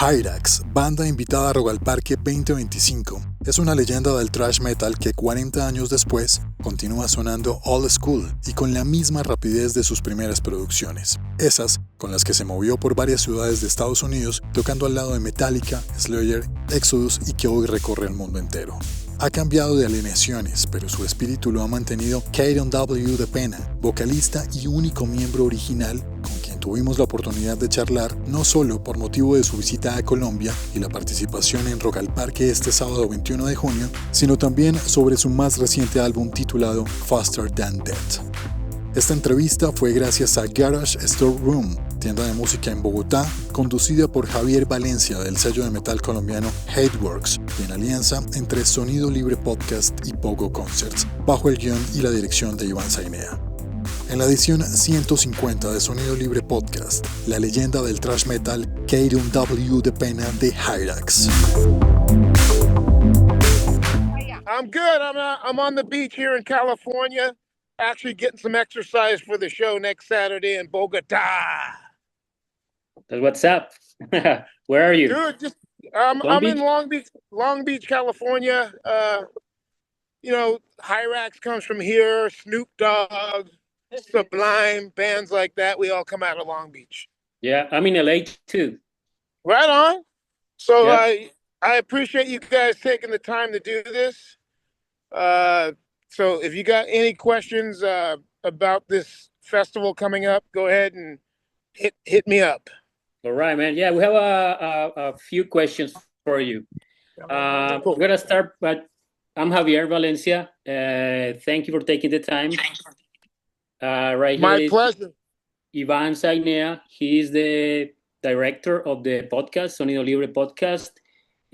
Hirax, banda invitada a Rock Al Parque 2025, es una leyenda del thrash metal que 40 años después continúa sonando old school y con la misma rapidez de sus primeras producciones, esas con las que se movió por varias ciudades de Estados Unidos tocando al lado de Metallica, Libre, Exodus y que hoy recorre el mundo entero. Ha cambiado de alineaciones, pero su espíritu lo ha mantenido Katon W De Pena, vocalista y único miembro original con quien tuvimos la oportunidad de charlar no solo por motivo de su visita a Colombia y la participación en Rock Al Parque este sábado 21 de junio, sino también sobre su más reciente álbum titulado Faster Than Death. Esta entrevista fue gracias a Garage Store Room, tienda de música en Bogotá, conducida por Javier Valencia del sello de metal colombiano Hateworks y en alianza entre Sonido Libre Podcast y Pogo Concerts, bajo el guión y la dirección de Iván Zainea. En la edición 150 de Sonido Libre Podcast, la leyenda del thrash metal Katon W De Pena de Hirax. I'm good. I'm on the beach here in California. Actually getting some exercise for the show next Saturday in Bogota. What's up? Where are you? Dude, I'm in Long Beach, California. Hirax comes from here, Snoop Dogg, Sublime, bands like that. We all come out of Long Beach. Yeah, I'm in LA too. Right on. So yeah. I appreciate you guys taking the time to do this. So if you got any questions about this festival coming up, go ahead and hit me up. All right, man. Yeah, we have a few questions for you. Cool. We're gonna start, but I'm Javier Valencia. Thank you for taking the time. Right My here pleasure. Iván Zainea. He is the director of the podcast, Sonido Libre Podcast.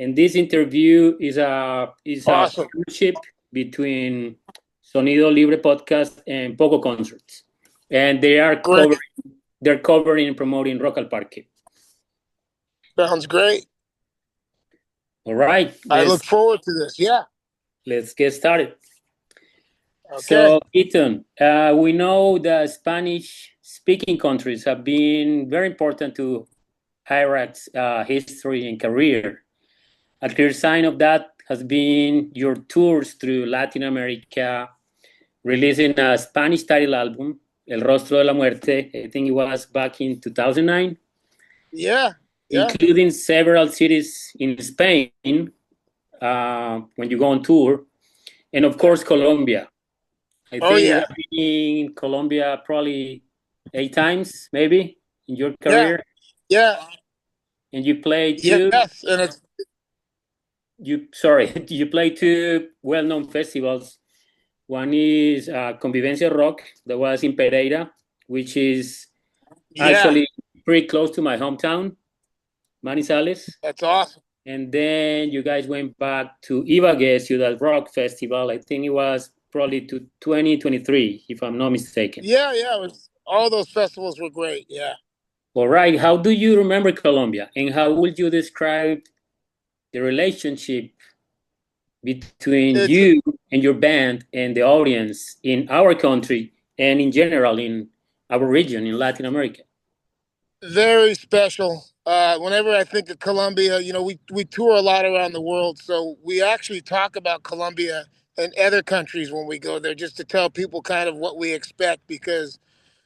And this interview is awesome. A partnership between Sonido Libre Podcast and Pogo Concerts. And they are covering and promoting Rock Al Parque. Sounds great. All right. I look forward to this. Yeah. Let's get started. Okay. So, Keaton, we know the Spanish-speaking countries have been very important to Hirax's history and career. A clear sign of that has been your tours through Latin America, releasing a Spanish title album, El Rostro de la Muerte. I think it was back in 2009. Yeah. Including several cities in Spain when you go on tour. And of course, Colombia. I think you have been in Colombia probably 8 times, maybe, in your career. Yeah. And you played too. Yes, and it's... You play 2 well-known festivals. One is Convivencia Rock, that was in Pereira, which is actually pretty close to my hometown, Manizales. That's awesome. And then you guys went back to Ibagué Ciudad Rock Festival. I think it was probably to 2023, if I'm not mistaken. Yeah. All those festivals were great, yeah. All right. How do you remember Colombia? And how would you describe the relationship between you and your band and the audience in our country and in general in our region in Latin America? Very special. Whenever I think of Colombia, we tour a lot around the world, so we actually talk about Colombia and other countries when we go there, just to tell people kind of what we expect, because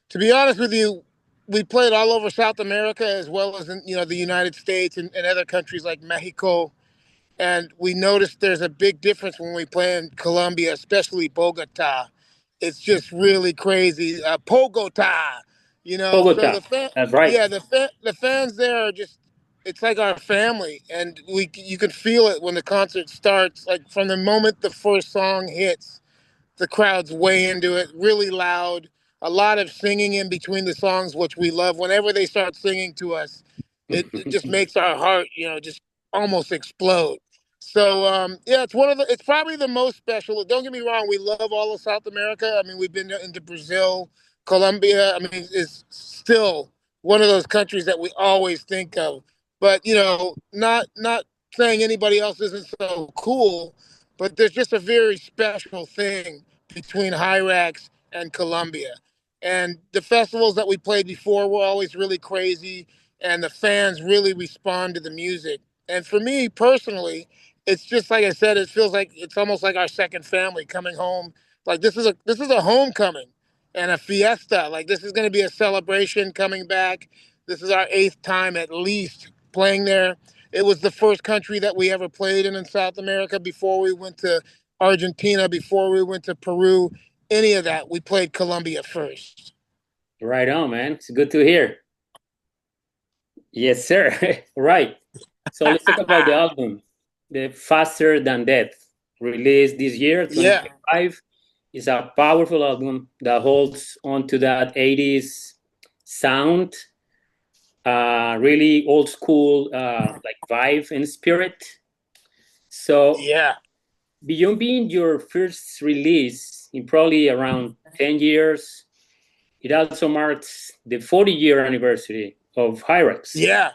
to be honest with you, we played all over South America as well as in the United States and other countries like Mexico. And we noticed there's a big difference when we play in Colombia, especially Bogota. It's just really crazy. Bogota, Bogota. So that's right. Yeah, the fans there are just, it's like our family. And you can feel it when the concert starts. Like from the moment the first song hits, the crowd's way into it, really loud. A lot of singing in between the songs, which we love. Whenever they start singing to us, it just makes our heart, just almost explode. So it's probably the most special. Don't get me wrong, we love all of South America. I mean, we've been into Brazil, Colombia. I mean, it's still one of those countries that we always think of. But not saying anybody else isn't so cool, but there's just a very special thing between Hirax and Colombia. And the festivals that we played before were always really crazy. and the fans really respond to the music. And for me personally, it's just like I said, it feels like it's almost like our second family coming home. Like this is a homecoming and a fiesta. Like this is going to be a celebration coming back. This is our eighth time at least playing there. It was the first country that we ever played in South America before we went to Argentina, before we went to Peru, any of that. We played Colombia first. Right on, man. It's good to hear. Yes, sir. Right. So let's talk about the album, The Faster Than Death, released this year, 2025. It's a powerful album that holds on to that 80s sound, really old school like vibe and spirit. So beyond being your first release in probably around 10 years, it also marks the 40-year anniversary of Hirax. Yeah.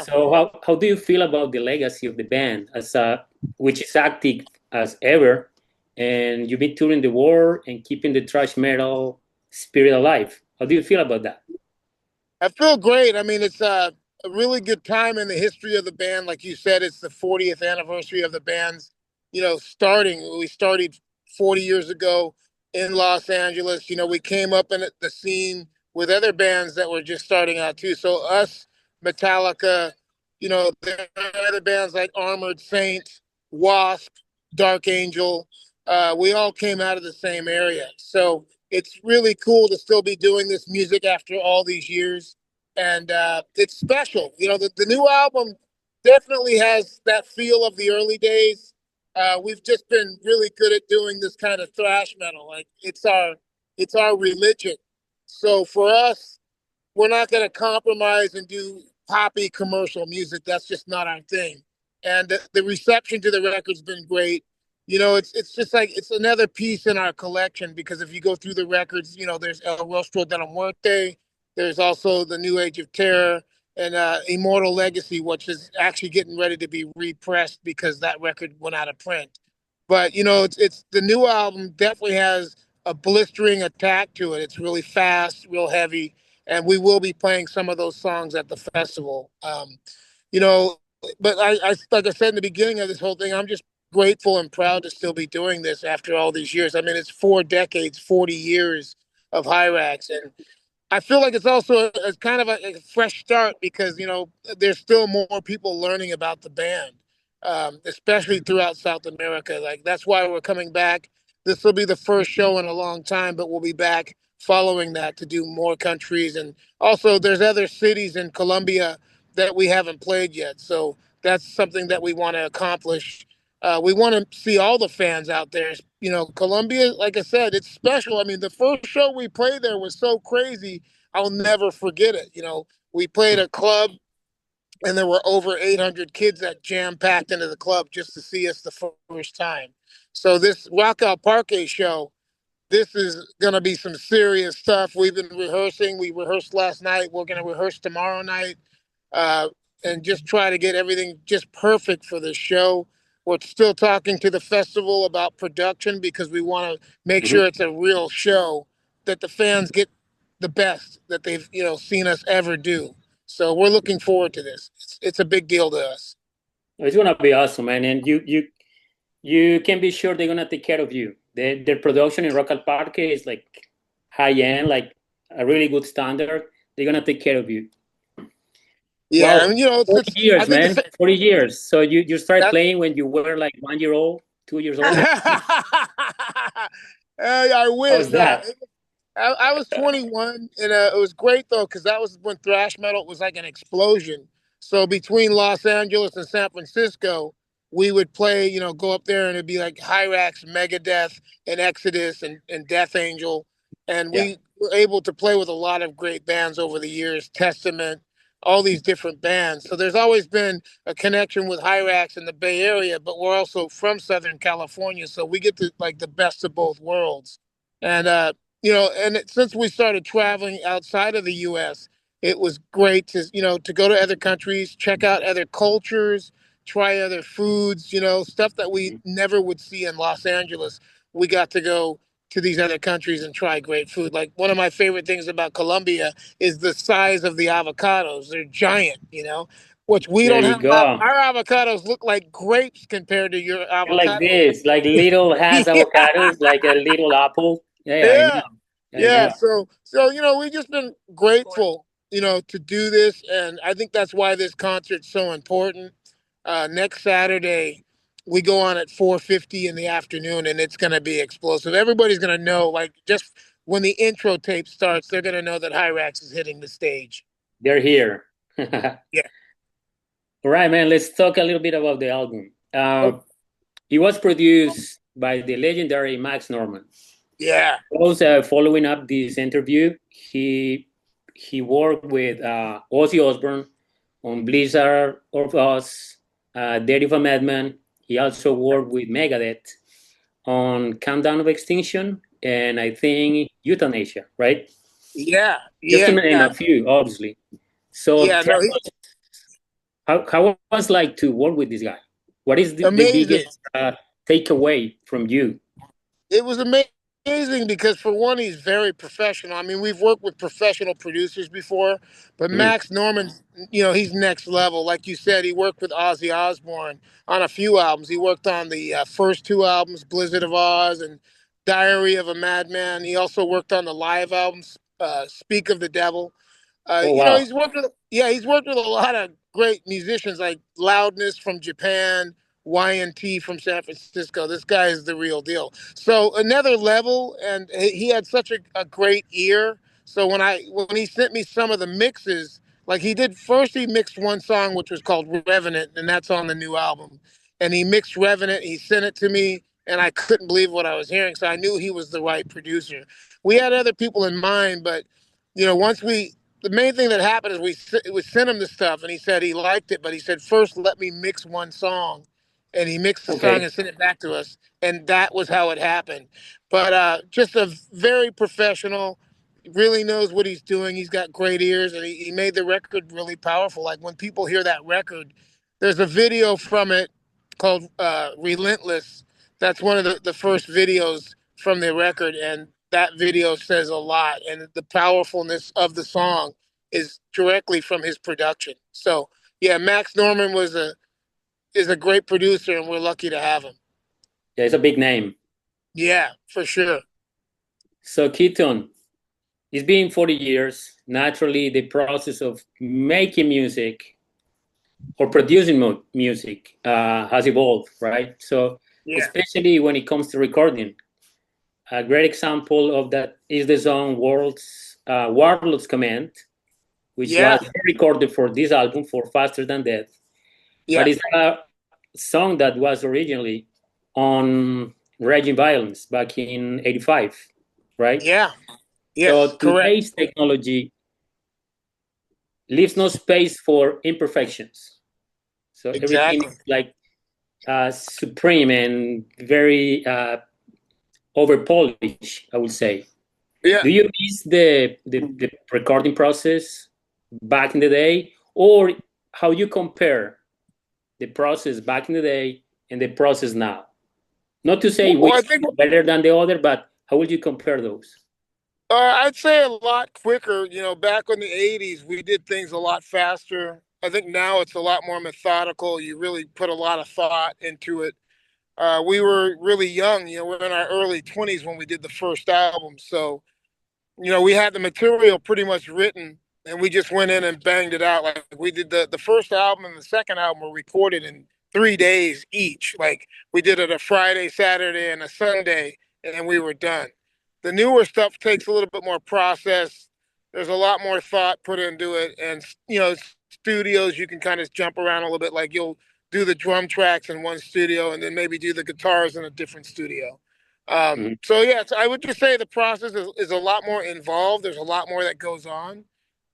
So how do you feel about the legacy of the band, which is active as ever, and you've been touring the world and keeping the thrash metal spirit alive? How do you feel about that? I feel great. I mean, it's a really good time in the history of the band. Like you said, it's the 40th anniversary of the band's, starting. We started 40 years ago in Los Angeles. We came up in the scene with other bands that were just starting out too. So us, Metallica, there are other bands like Armored Saint, Wasp, Dark Angel. We all came out of the same area. So it's really cool to still be doing this music after all these years. And it's special. The new album definitely has that feel of the early days. We've just been really good at doing this kind of thrash metal. Like it's our religion. So for us, we're not going to compromise and do poppy commercial music. That's just not our thing. And the reception to the record's been great. It's just like it's another piece in our collection, because if you go through the records, there's El Rostro de la Muerte, there's also The New Age of Terror, and Immortal Legacy, which is actually getting ready to be repressed because that record went out of print. But it's the new album definitely has a blistering attack to it. It's really fast, real heavy, and we will be playing some of those songs at the festival. But I like I said in the beginning of this whole thing, I'm just grateful and proud to still be doing this after all these years. I mean, it's 4 decades, 40 years of Hirax, and I feel like it's also a kind of a fresh start because there's still more people learning about the band, especially throughout South America. Like that's why we're coming back. This will be the first show in a long time, but we'll be back following that to do more countries, and also there's other cities in Colombia that we haven't played yet. So that's something that we want to accomplish. We want to see all the fans out there. Colombia, like I said, it's special. I mean, the first show we played there was so crazy. I'll never forget it. We played a club and there were over 800 kids that jam-packed into the club just to see us the first time. So this Rock Al Parque show, this is going to be some serious stuff. We've been rehearsing. We rehearsed last night. We're going to rehearse tomorrow night and just try to get everything just perfect for this show. We're still talking to the festival about production because we want to make sure it's a real show, that the fans get the best that they've seen us ever do. So we're looking forward to this. It's a big deal to us. It's gonna be awesome, man, and you can be sure they're gonna take care of you. Their production in Rock Al Parque is like high end, like a really good standard. They're gonna take care of you. Yeah, well, I mean, 40 years, man. 40 years. So you started playing when you were like 1 year old, 2 years old? I wish. How's that? I was 21, and it was great, though, because that was when thrash metal was like an explosion. So between Los Angeles and San Francisco, we would play, go up there, and it'd be like Hirax, Megadeth, and Exodus, and Death Angel. And we were able to play with a lot of great bands over the years, Testament, all these different bands. So there's always been a connection with Hirax in the Bay Area, but we're also from Southern California, so we get to like the best of both worlds. And since we started traveling outside of the U.S., it was great to to go to other countries, check out other cultures, try other foods, stuff that we never would see in Los Angeles. We got to go to these other countries and try great food. Like one of my favorite things about Colombia is the size of the avocados. They're giant, which we There don't you have. go. Our avocados look like grapes compared to your Like avocado. this, like little has Yeah, avocados, like a little apple. Yeah, I yeah, know. I yeah. know. So we've just been grateful, to do this, and I think that's why this concert's so important. Next Saturday, we go on at 4:50 in the afternoon, and it's going to be explosive. Everybody's going to know, like, just when the intro tape starts, they're going to know that Hirax is hitting the stage. They're here. Yeah. All right, man. Let's talk a little bit about the album. It was produced by the legendary Max Norman. Yeah. Also, following up this interview, he worked with Ozzy Osbourne on Blizzard of Oz, Death of a Madman. He also worked with Megadeth on Countdown of Extinction, and I think Euthanasia, right? Yeah. Just to Yeah. name a few, obviously. So Yeah. tell No, us how it was like to work with this guy. What is the amazing. biggest takeaway from you? It was amazing because, for one, he's very professional. I mean, we've worked with professional producers before, but Max Norman, he's next level. Like you said, he worked with Ozzy Osbourne on a few albums. He worked on the first two albums, Blizzard of Oz and Diary of a Madman. He also worked on the live albums, Speak of the Devil. Oh, wow. He's worked with a lot of great musicians like Loudness from Japan, YNT from San Francisco. This guy is the real deal. So another level, and he had such a great ear. So when he sent me some of the mixes, like he mixed one song which was called Revenant, and that's on the new album. And he mixed Revenant, he sent it to me, and I couldn't believe what I was hearing. So I knew he was the right producer. We had other people in mind, but the main thing that happened is we sent him the stuff, and he said he liked it, but he said, first let me mix one song. And he mixed the song and sent it back to us. And that was how it happened. But just a very professional, really knows what he's doing. He's got great ears, and he made the record really powerful. Like when people hear that record, there's a video from it called Relentless. That's one of the first videos from the record. And that video says a lot. And the powerfulness of the song is directly from his production. So, yeah, Max Norman is a great producer, and we're lucky to have him. Yeah, it's a big name. Yeah, for sure. So Keaton, it's been 40 years. Naturally, the process of making music or producing music has evolved, right? So especially when it comes to recording, a great example of that is the song Warlord's Command, which was recorded for this album, for Faster Than Death. Yeah. But it's a song that was originally on Raging Violence back in 85, right? Yeah. Yes, so today's technology leaves no space for imperfections. So everything is like supreme and very over polished, I would say. Yeah. Do you miss the recording process back in the day, or how you compare the process back in the day and the process now? Not to say which is better than the other, but how would you compare those? I'd say a lot quicker. Back in the 80s, we did things a lot faster. I think now it's a lot more methodical. You really put a lot of thought into it. We were really young. We're in our early 20s when we did the first album. So, we had the material pretty much written, and we just went in and banged it out. Like we did the first album and the second album were recorded in 3 days each. Like we did it a Friday, Saturday, and a Sunday, and we were done. The newer stuff takes a little bit more process. There's a lot more thought put into it. And, studios, you can kind of jump around a little bit. Like you'll do the drum tracks in one studio and then maybe do the guitars in a different studio. So, yeah, I would just say the process is a lot more involved. There's a lot more that goes on.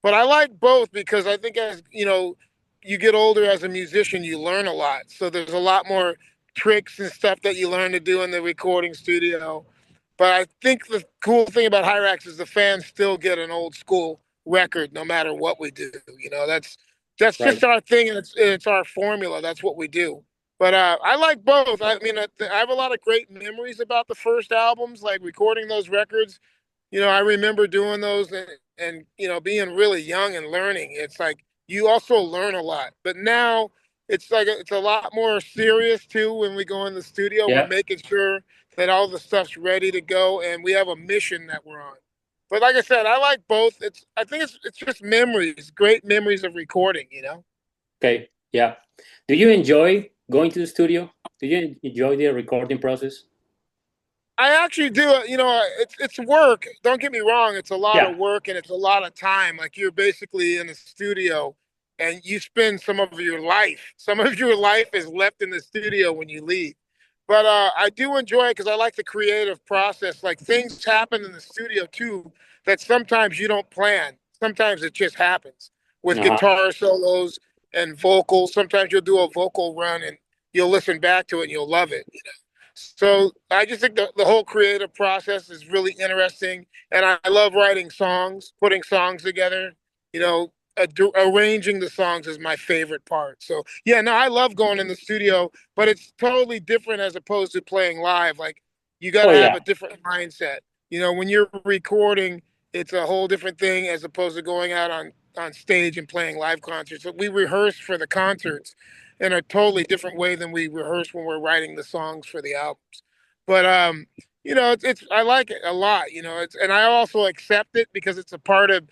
But I like both because I think as, you get older as a musician, you learn a lot. So there's a lot more tricks and stuff that you learn to do in the recording studio. But I think the cool thing about Hirax is the fans still get an old school record no matter what we do. That's just our thing, and it's our formula. That's what we do. But I like both. I mean, I have a lot of great memories about the first albums, like recording those records. I remember doing those and being really young and learning. It's like you also learn a lot. But now it's like it's a lot more serious too when we go in the studio. We're Yeah. making sure that all the stuff's ready to go and we have a mission that we're on. But like I said, I like both. I think it's just memories, great memories of recording. Okay. Yeah. Do you enjoy going to the studio? Do you enjoy the recording process? I actually do. It's work. Don't get me wrong. It's a lot Yeah. of work and it's a lot of time. Like you're basically in a studio and you spend some of your life. Some of your life is left in the studio when you leave. But I do enjoy it because I like the creative process. Like things happen in the studio too that sometimes you don't plan. Sometimes it just happens with Uh-huh. guitar solos and vocals. Sometimes you'll do a vocal run and you'll listen back to it and you'll love it. So I just think the whole creative process is really interesting. And I love writing songs, putting songs together. Arranging the songs is my favorite part. So, yeah, no, I love going in the studio, but it's totally different as opposed to playing live. Like, you got Oh to have yeah. a different mindset. When you're recording, it's a whole different thing as opposed to going out on stage and playing live concerts. So we rehearse for the concerts in a totally different way than we rehearse when we're writing the songs for the albums. But it's I like it a lot. And I also accept it because it's a part of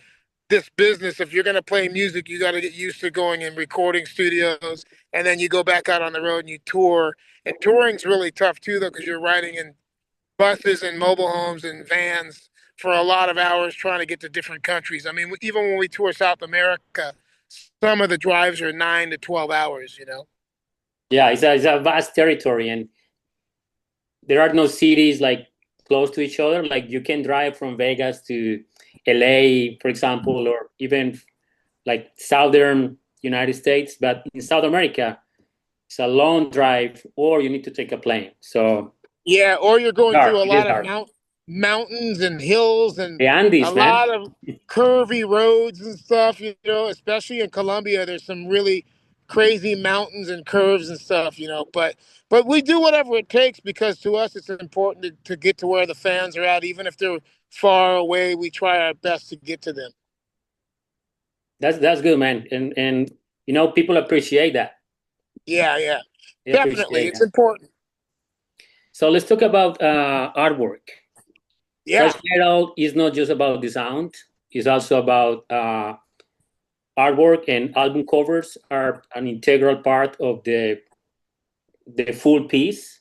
this business. If you're going to play music, you got to get used to going in recording studios, and then you go back out on the road and you tour. And touring's really tough too, though, because you're riding in buses and mobile homes and vans for a lot of hours trying to get to different countries. I mean, even when we tour South America, some of the drives are 9 to 12 hours. Yeah, it's a vast territory, and there are no cities like close to each other. Like you can drive from Vegas to LA, for example, or even like southern United States. But in South America, it's a long drive, or you need to take a plane. So Yeah, or you're going hard. through a It is lot of hard. mountains and hills and The a Andes, man. lot of curvy roads and stuff, especially in Colombia. There's some really crazy mountains and curves and stuff. But we do whatever it takes because to us it's important to get to where the fans are at, even if they're far away. We try our best to get to them. That's good, man. And people appreciate that. Yeah, They definitely, appreciate it's that. important. So let's talk about artwork. Yeah, Thrash metal is not just about the sound; it's also about artwork, and album covers are an integral part of the full piece.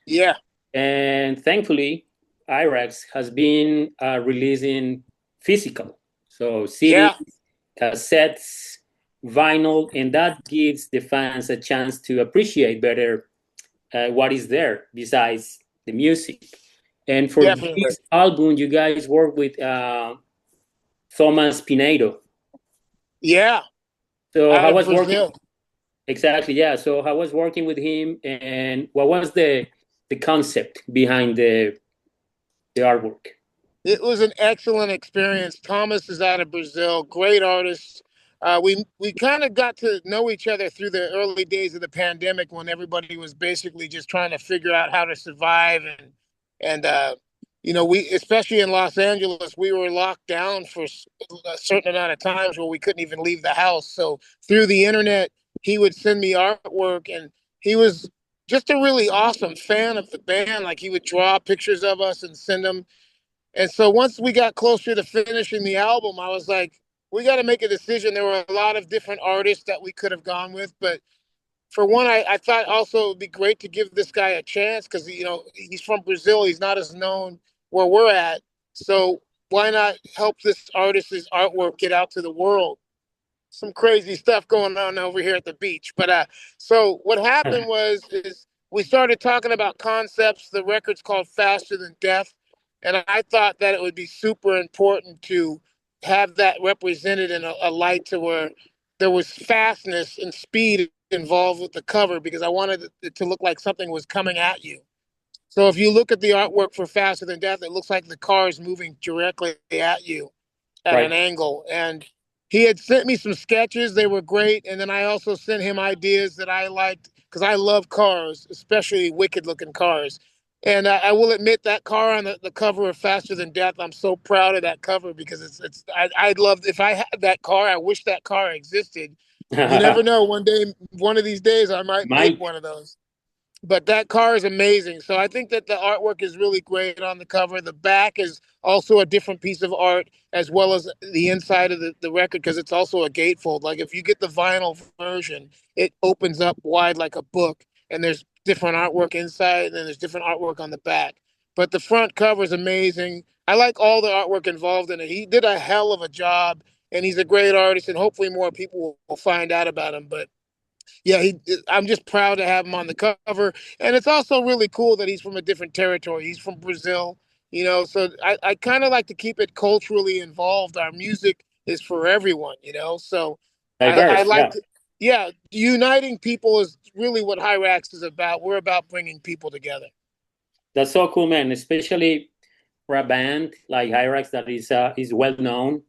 yeah, And thankfully, Hirax has been releasing physical, so CDs, yeah, cassettes, vinyl, and that gives the fans a chance to appreciate better what is there besides the music. And for definitely. this album, you guys work with Thomas Pinedo. Yeah, So out how of was working? Brazil. Exactly, yeah. So how was working with him, and what was the concept behind the artwork? It was an excellent experience. Thomas is out of Brazil, great artist. We kind of got to know each other through the early days of the pandemic when everybody was basically just trying to figure out how to survive and we especially in Los Angeles we were locked down for a certain amount of times where we couldn't even leave the house. So through the internet, he would send me artwork, and he was just a really awesome fan of the band. Like he would draw pictures of us and send them. And so once we got closer to finishing the album, I was like, we got to make a decision. There were a lot of different artists that we could have gone with. But for one, I thought also it would be great to give this guy a chance because, he's from Brazil. He's not as known where we're at. So why not help this artist's artwork get out to the world? Some crazy stuff going on over here at the beach. But so what happened is we started talking about concepts. The record's called Faster Than Death, and I thought that it would be super important to have that represented in a light to where there was fastness and speed involved with the cover because I wanted it to look like something was coming at you. So if you look at the artwork for Faster Than Death, it looks like the car is moving directly at you at an Right. angle. And he had sent me some sketches. They were great. And then I also sent him ideas that I liked because I love cars, especially wicked looking cars. And I will admit that car on the cover of Faster Than Death, I'm so proud of that cover because I'd love, if I had that car, I wish that car existed. You never know. One day, one of these days, I might make Mike, one of those. But that car is amazing. So I think that the artwork is really great on the cover. The back is also a different piece of art, as well as the inside of the record, because it's also a gatefold. Like if you get the vinyl version, it opens up wide like a book, and there's different artwork inside, and then there's different artwork on the back. But the front cover is amazing. I like all the artwork involved in it. He did a hell of a job, and he's a great artist, and hopefully more people will find out about him. But yeah, I'm just proud to have him on the cover, and it's also really cool that he's from a different territory. He's from Brazil, So I kind of like to keep it culturally involved. Our music is for everyone, So I diverse, like yeah. to, yeah, uniting people is really what Hirax is about. We're about bringing people together. That's so cool, man. Especially for a band like Hirax that is well known,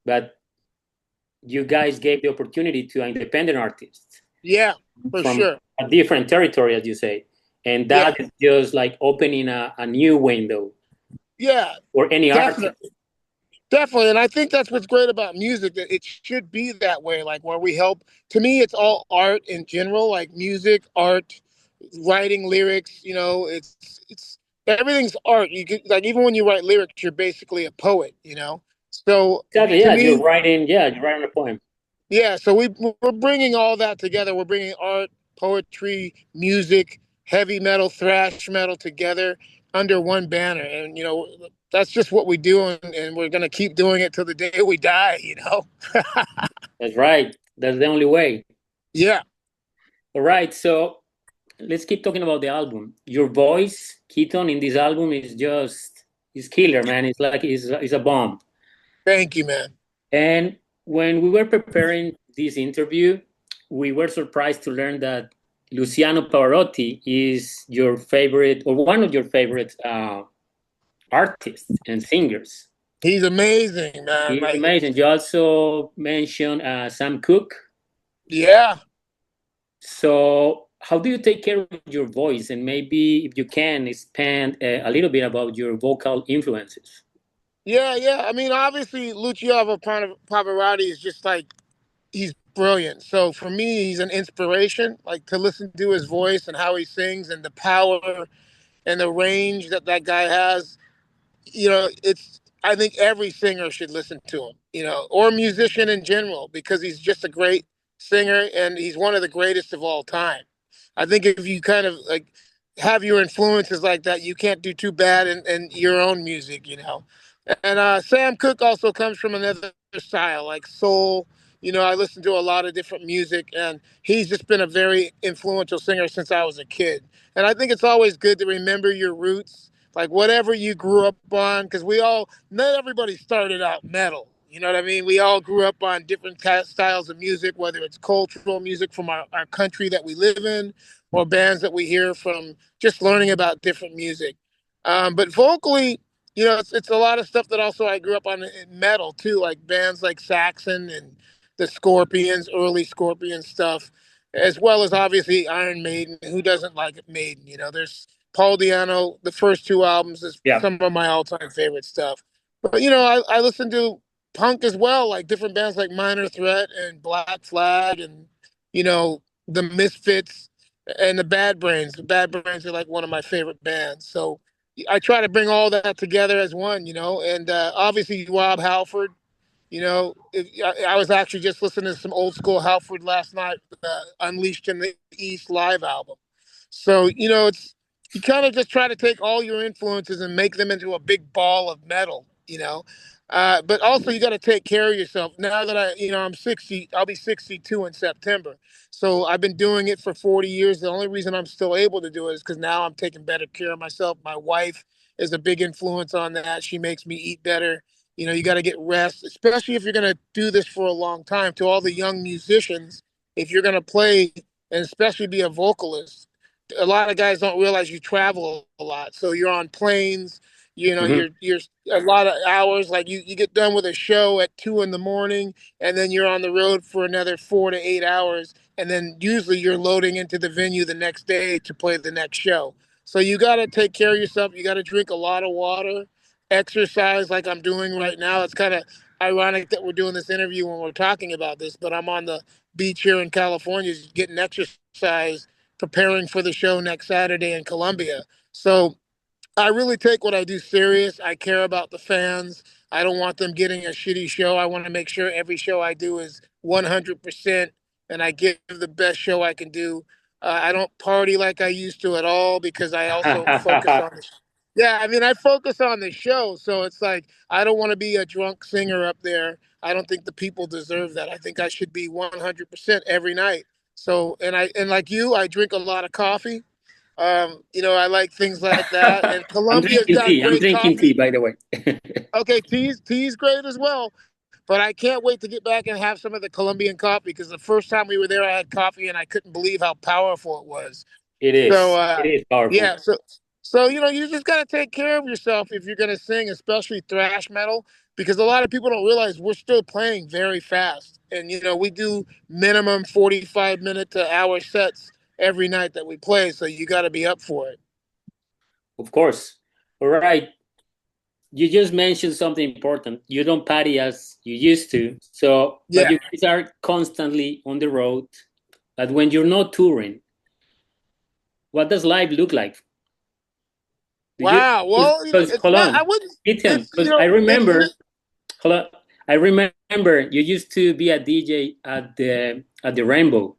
but you guys gave the opportunity to independent artists. Yeah, for from sure. a different territory, as you say, and that is just like opening a new window. Yeah, for any definitely. artist. Definitely, and I think that's what's great about music, that it should be that way, like where we help. To me, it's all art in general, like music, art, writing lyrics. It's everything's art. You could, like, even when you write lyrics, you're basically a poet. So Exactly, to yeah, me, you're writing a poem. yeah. So we're bringing all that together. We're bringing art, poetry, music, heavy metal, thrash metal together under one banner, and that's just what we do, and we're gonna keep doing it till the day we die. That's right. That's the only way. Yeah. All right, so let's keep talking about the album. Your voice, Keaton, in this album is killer, man. It's like it's a bomb. Thank you, man. And when we were preparing this interview, we were surprised to learn that Luciano Pavarotti is your favorite, or one of your favorite artists and singers. He's amazing, man. He's amazing. You also mentioned Sam Cooke. Yeah. So how do you take care of your voice? And maybe if you can expand a little bit about your vocal influences. Yeah. I mean, obviously, Luciano Pavarotti is just like, he's brilliant. So for me, he's an inspiration, like to listen to his voice and how he sings and the power and the range that that guy has. I think every singer should listen to him, or musician in general, because he's just a great singer and he's one of the greatest of all time. I think if you kind of like have your influences like that, you can't do too bad in your own music. And Sam Cooke also comes from another style, like soul. I listen to a lot of different music, and he's just been a very influential singer since I was a kid. And I think it's always good to remember your roots, like whatever you grew up on, because not everybody started out metal. You know what I mean? We all grew up on different styles of music, whether it's cultural music from our country that we live in, or bands that we hear from, just learning about different music. But vocally, it's a lot of stuff that also I grew up on in metal too, like bands like Saxon and the Scorpions, early Scorpion stuff, as well as obviously Iron Maiden. Who doesn't like Maiden? There's Paul Di'Anno. The first two albums is some of my all-time favorite stuff. But I listen to punk as well, like different bands like Minor Threat and Black Flag, and the Misfits and the Bad Brains. The Bad Brains are like one of my favorite bands. So I try to bring all that together as one, and obviously Rob Halford. I was actually just listening to some old school Halford last night, Unleashed in the East live album. So, you kind of just try to take all your influences and make them into a big ball of metal. But also you got to take care of yourself. Now that I'm 60, I'll be 62 in September. So I've been doing it for 40 years. The only reason I'm still able to do it is because now I'm taking better care of myself. My wife is a big influence on that. She makes me eat better. You got to get rest, especially if you're going to do this for a long time. To all the young musicians, if you're going to play and especially be a vocalist, a lot of guys don't realize you travel a lot. So you're on planes, You know, Mhm. you're a lot of hours. Like you get done with a show at 2 in the morning, and then you're on the road for another 4 to 8 hours, and then usually you're loading into the venue the next day to play the next show. So you got to take care of yourself. You got to drink a lot of water, exercise like I'm doing right now. It's kind of ironic that we're doing this interview when we're talking about this, but I'm on the beach here in California getting exercise, preparing for the show next Saturday in Colombia. So I really take what I do serious. I care about the fans. I don't want them getting a shitty show. I want to make sure every show I do is 100% and I give the best show I can do. I don't party like I used to at all because I also focus on the yeah, I mean, I focus on the show. So it's like, I don't want to be a drunk singer up there. I don't think the people deserve that. I think I should be 100% every night. So, and like you, I drink a lot of coffee. You know, I like things like that. And I'm Colombia's drinking got tea. I'm great drinking tea, coffee. by the way. Okay, tea's great as well. But I can't wait to get back and have some of the Colombian coffee because the first time we were there, I had coffee and I couldn't believe how powerful it was. It So is. It is powerful. yeah, so you know, you just got to take care of yourself if you're going to sing, especially thrash metal, because a lot of people don't realize we're still playing very fast. And you know, we do minimum 45-minute to hour sets every night that we play, so you got to be up for it. Of course. All right. You just mentioned something important. You don't party as you used to. So, but Yeah. you guys are constantly on the road. But when you're not touring, what does life look like? Do you, Wow. Well, you know, because it's hold not. on, I wouldn't. Keaton, It's you because know, I it's remember, hold on, I remember you used to be a DJ at the Rainbow.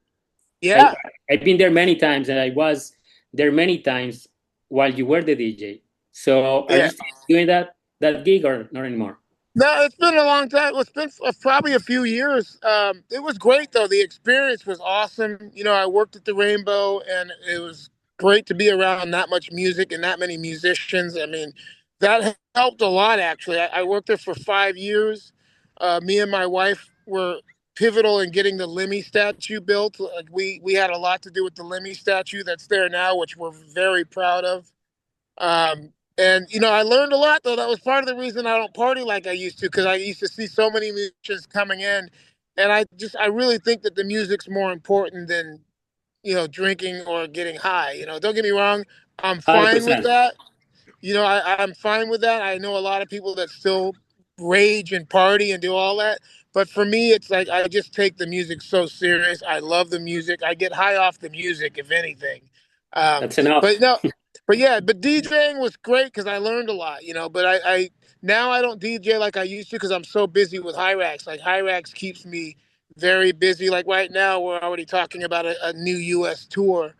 I, yeah, I've been there many times, and I was there many times while you were the DJ. So, are you yeah. still doing that gig or not anymore? No, it's been a long time. It's been probably a few years. It was great though. The experience was awesome. You know, I worked at the Rainbow, and it was great to be around that much music and that many musicians. I mean, that helped a lot actually. I worked there for 5 years. Me and my wife were pivotal in getting the Lemmy statue built. Like we had a lot to do with the Lemmy statue that's there now, which we're very proud of. And you know, I learned a lot though. That was part of the reason I don't party like I used to, because I used to see so many musicians coming in, and I really think that the music's more important than drinking or getting high. You know, don't get me wrong, I'm fine with 100%. that. You know, I'm fine with that. I know a lot of people that still rage and party and do all that. But for me, it's like I just take the music so serious. I love the music. I get high off the music, if anything. Um, That's enough. but no, but yeah, but DJing was great because I learned a lot, you know. But I now I don't DJ like I used to because I'm so busy with Hirax. Like Hirax keeps me very busy. Like right now, we're already talking about a new U.S. tour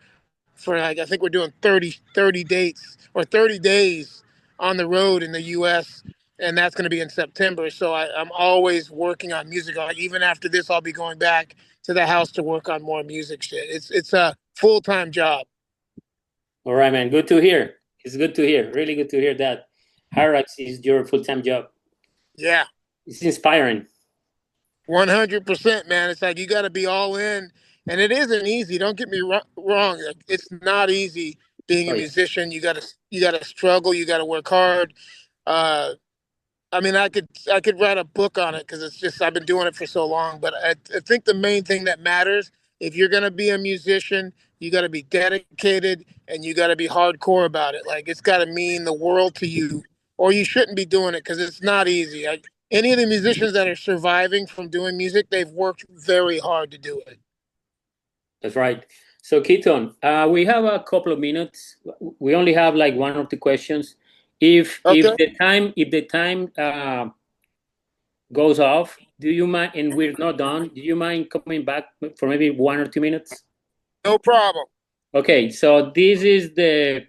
for like I think we're doing 30 dates or 30 days on the road in the US, and that's going to be in September. So I'm always working on music. Like even after this I'll be going back to the house to work on more music shit. It's a full-time job. All right, man. Good to hear. It's good to hear. Really good to hear that Hirax is your full-time job. Yeah. It's inspiring. 100%, man. It's like you got to be all in, and it isn't easy. Don't get me wrong. Like, it's not easy being Oh, a yeah. musician. You got to struggle. You got to work hard. Uh, I mean, I could write a book on it because it's just I've been doing it for so long. But I think the main thing that matters, if you're gonna be a musician, you got to be dedicated and you got to be hardcore about it. Like it's got to mean the world to you, or you shouldn't be doing it because it's not easy. Any of the musicians that are surviving from doing music, they've worked very hard to do it. That's right. So, Keaton, we have a couple of minutes. We only have like one or two questions. If Okay, the time goes off, do you mind? And we're not done. Do you mind coming back for maybe 1 or 2 minutes? no problem. Okay. So this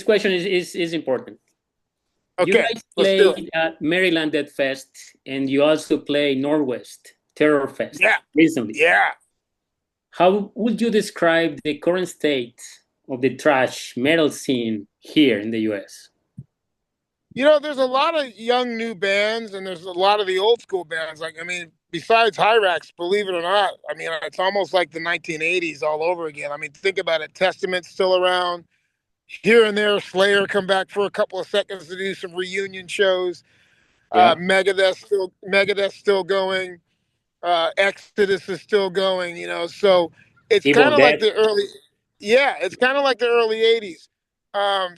question is important. You Okay, guys let's do it. played at Maryland Dead Fest, and you also play Northwest Terror Fest Yeah, recently. yeah. How would you describe the current state of the thrash metal scene here in the US? You know, there's a lot of young new bands, and there's a lot of the old school bands. Like, I mean, besides Hyrax, believe it or not, I mean, it's almost like the 1980s all over again. I mean, think about it. Testament's still around. here and there, Slayer come back for a couple of seconds to do some reunion shows. Yeah. Megadeth's still going. Exodus is still going, you know. So it's Evil kind of like Dead. the early, yeah, it's kind of like the early '80s.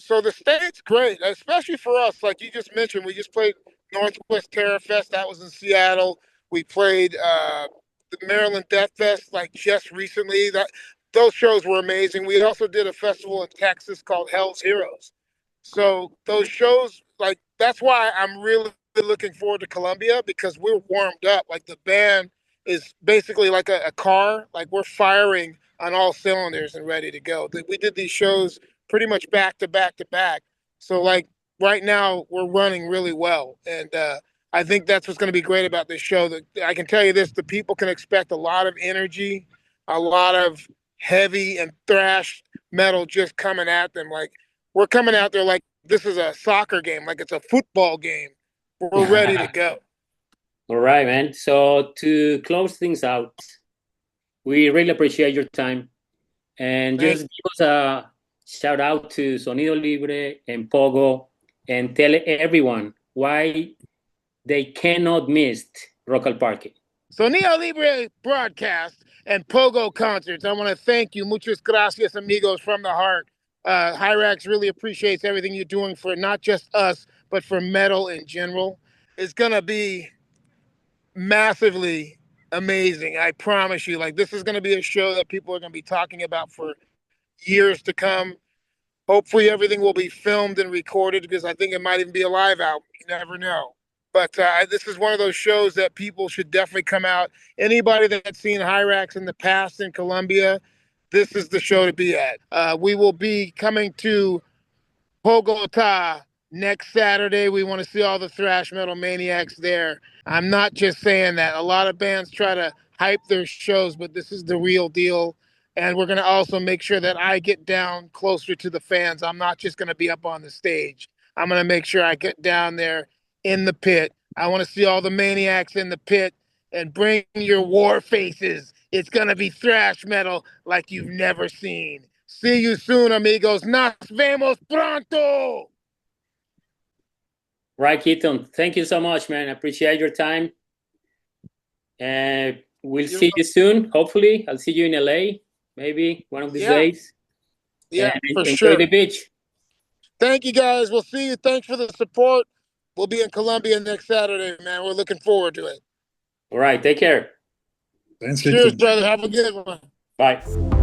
So the state's great, especially for us. Like you just mentioned, we just played Northwest Terror Fest. That was in Seattle. We played the Maryland Death Fest like just recently. Those shows were amazing. We also did a festival in Texas called Hell's Heroes. So those shows, like that's why I'm really looking forward to Columbia because we're warmed up. Like the band is basically like a car. Like we're firing on all cylinders and ready to go. We did these shows pretty much back to back to back. So like right now we're running really well, and I think that's what's going to be great about this show. That I can tell you this: the people can expect a lot of energy, a lot of heavy and thrash metal just coming at them. Like we're coming out there like this is a soccer game, like it's a football game. We're ready to go. All right, man. So to close things out, we really appreciate your time. And just give us a shout out to Sonido Libre and Pogo and tell everyone why they cannot miss Rock Al Parque. Sonido Libre broadcast and Pogo concerts. I want to thank you. Muchas gracias, amigos, from the heart. Hirax really appreciates everything you're doing for not just us, but for metal in general. It's going to be massively amazing. I promise you. Like, this is going to be a show that people are going to be talking about for years to come. Hopefully, everything will be filmed and recorded because I think it might even be a live album. You never know. But this is one of those shows that people should definitely come out. Anybody that's seen Hirax in the past in Colombia, this is the show to be at. We will be coming to Bogota next Saturday. We want to see all the thrash metal maniacs there. I'm not just saying that. A lot of bands try to hype their shows, but this is the real deal. And we're going to also make sure that I get down closer to the fans. I'm not just going to be up on the stage. I'm going to make sure I get down there in the pit. I want to see all the maniacs in the pit and bring your war faces. It's going to be thrash metal like you've never seen. See you soon, amigos. Nos vemos pronto. Right, Keaton. Thank you so much, man. I appreciate your time. And we'll see you soon. Hopefully, I'll see you in LA. Maybe one of these days. Yeah, and for enjoy sure. the beach. Thank you, guys. We'll see you. Thanks for the support. We'll be in Colombia next Saturday, man. We're looking forward to it. All right. Take care. Thanks, Cheers, Keaton. brother. Have a good one. Bye.